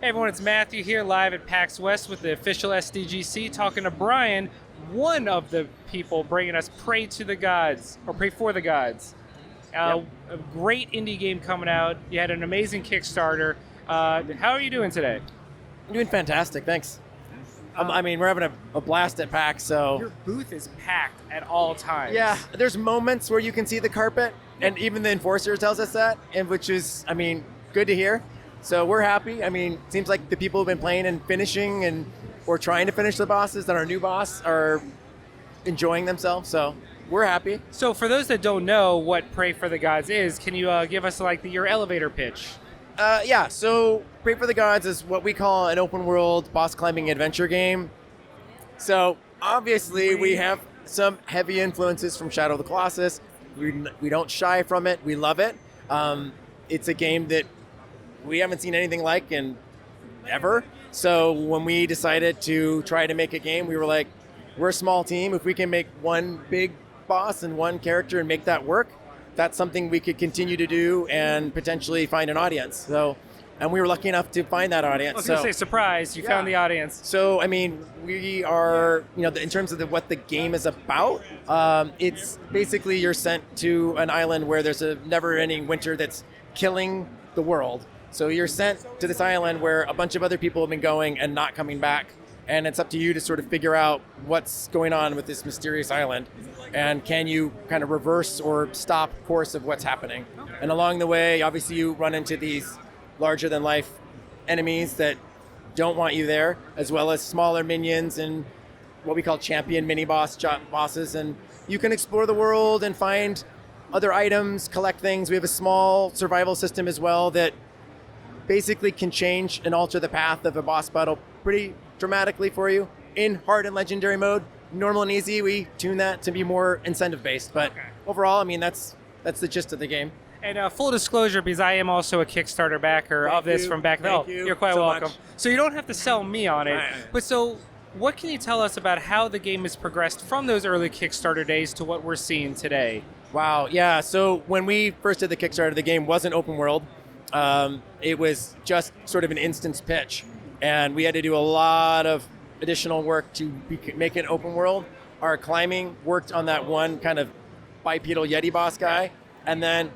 Hey everyone, it's Matthew here live at PAX West with the official SDGC, talking to Brian, one of the people bringing us Praey to the Gods, or Praey for the Gods. A great indie game coming out. You had an amazing Kickstarter. How are you doing today? I'm doing fantastic, thanks. We're having a blast at PAX, so... Your booth is packed at all times. Yeah, there's moments where you can see the carpet, and even the enforcer tells us that, and which is, good to hear. So we're happy. Seems like the people who've been playing and finishing or trying to finish the bosses that our new boss are enjoying themselves. So we're happy. So for those that don't know what Praey for the Gods is, can you give us your elevator pitch? So Praey for the Gods is what we call an open world boss climbing adventure game. So obviously we have some heavy influences from Shadow of the Colossus. We don't shy from it. We love it. It's a game that we haven't seen anything like in ever. So when we decided to try to make a game, we were like, we're a small team. If we can make one big boss and one character and make that work, that's something we could continue to do and potentially find an audience. And we were lucky enough to find that audience. I was going to say, surprise, you found the audience. So, we are, in terms of what the game is about, it's basically you're sent to an island where there's a never-ending winter that's killing the world. So you're sent to this island where a bunch of other people have been going and not coming back. And it's up to you to sort of figure out what's going on with this mysterious island. And can you kind of reverse or stop course of what's happening? And along the way, obviously you run into these larger than life enemies that don't want you there, as well as smaller minions and what we call champion mini bosses. And you can explore the world and find other items, collect things. We have a small survival system as well that basically can change and alter the path of a boss battle pretty dramatically for you. In hard and legendary mode, normal and easy, we tune that to be more incentive based. But overall, that's the gist of the game. And full disclosure, because I am also a Kickstarter backer of this from back then. You're quite welcome. So you don't have to sell me on it. Right. But so what can you tell us about how the game has progressed from those early Kickstarter days to what we're seeing today? Wow, yeah. So when we first did the Kickstarter, the game wasn't open world. It was just sort of an instance pitch. And we had to do a lot of additional work to make it open world. Our climbing worked on that one kind of bipedal Yeti boss guy. And then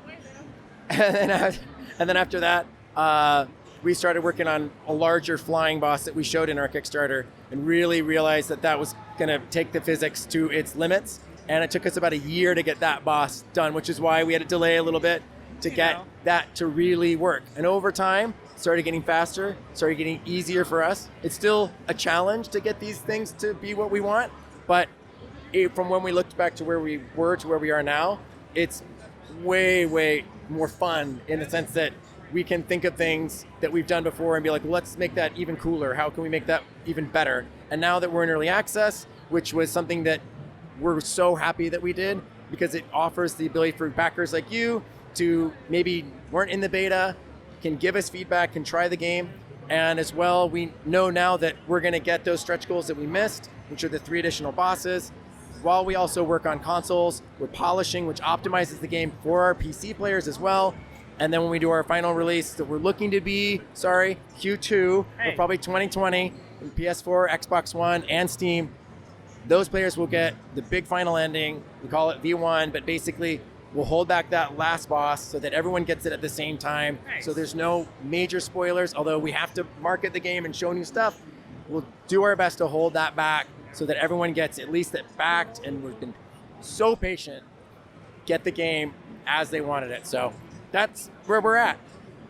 after that, we started working on a larger flying boss that we showed in our Kickstarter and really realized that was going to take the physics to its limits. And it took us about a year to get that boss done, which is why we had to delay a little bit to get that to really work. And over time, started getting faster, started getting easier for us. It's still a challenge to get these things to be what we want, but from when we looked back to where we were to where we are now, it's way, way more fun in the sense that we can think of things that we've done before and be like, well, let's make that even cooler. How can we make that even better? And now that we're in early access, which was something that we're so happy that we did, because it offers the ability for backers like you to maybe weren't in the beta, can give us feedback, can try the game. And as well, we know now that we're going to get those stretch goals that we missed, which are the 3 additional bosses, while we also work on consoles with polishing, which optimizes the game for our PC players as well. And then when we do our final release that we're looking to be, Q2, or probably 2020, in PS4, Xbox One, and Steam, those players will get the big final ending. We call it V1, but basically we'll hold back that last boss so that everyone gets it at the same time. Nice. So there's no major spoilers, although we have to market the game and show new stuff. We'll do our best to hold that back so that everyone gets at least it backed, and we've been so patient, get the game as they wanted it. So that's where we're at.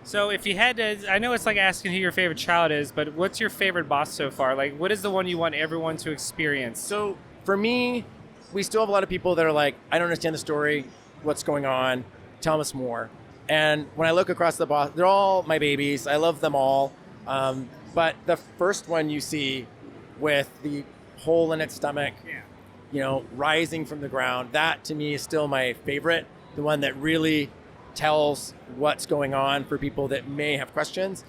So if you had to, I know it's like asking who your favorite child is, but what's your favorite boss so far? What is the one you want everyone to experience? So for me, we still have a lot of people that are like, I don't understand the story, what's going on, tell us more. And when I look across the boss, they're all my babies. I love them all. But the first one you see with the hole in its stomach, rising from the ground, that to me is still my favorite. The one that really tells what's going on for people that may have questions.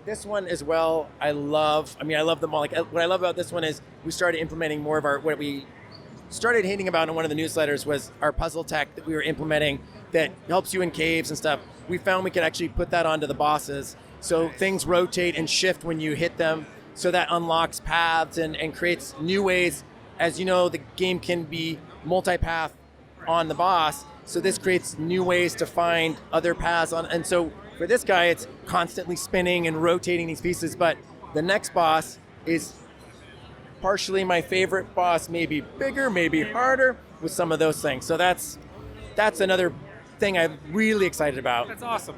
This one as well, I love them all. What I love about this one is we started implementing more of what we started hinting about in one of the newsletters was our puzzle tech that we were implementing that helps you in caves and stuff. We found we could actually put that onto the bosses So Nice. things rotate and shift when you hit them. So that unlocks paths and creates new ways. As you know, the game can be multi-path on the boss. So this creates new ways to find other paths on. And so for this guy, it's constantly spinning and rotating these pieces. But the next boss is partially my favorite boss, maybe bigger, maybe harder with some of those things. So that's another thing I'm really excited about. That's awesome.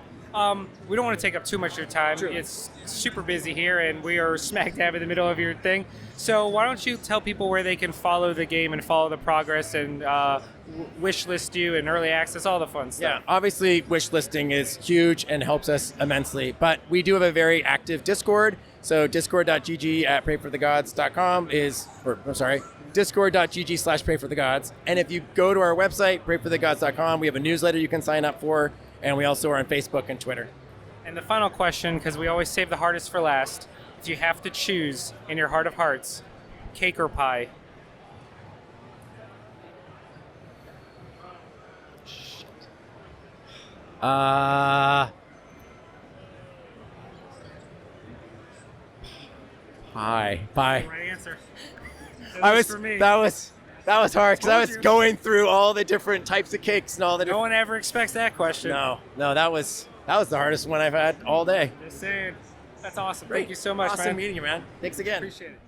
We don't want to take up too much of your time. Sure. It's super busy here, and we are smack dab in the middle of your thing. So why don't you tell people where they can follow the game and follow the progress and wish list you and early access, all the fun Yeah, stuff. obviously wish listing is huge and helps us immensely, but we do have a very active Discord. So discord.gg at prayforthegods.com discord.gg/prayforthegods. And if you go to our website, prayforthegods.com, we have a newsletter you can sign up for, and we also are on Facebook and Twitter. And the final question, because we always save the hardest for last, if you have to choose in your heart of hearts, cake or pie? Pie. Right answer. For me. That was hard because I Told was you. going through all the different types of cakes and all the No different. one ever expects that question. No, that was the hardest one I've had all day. Just saying. That's awesome. Thank you so much, awesome man. meeting you, man. Thanks again. Appreciate it.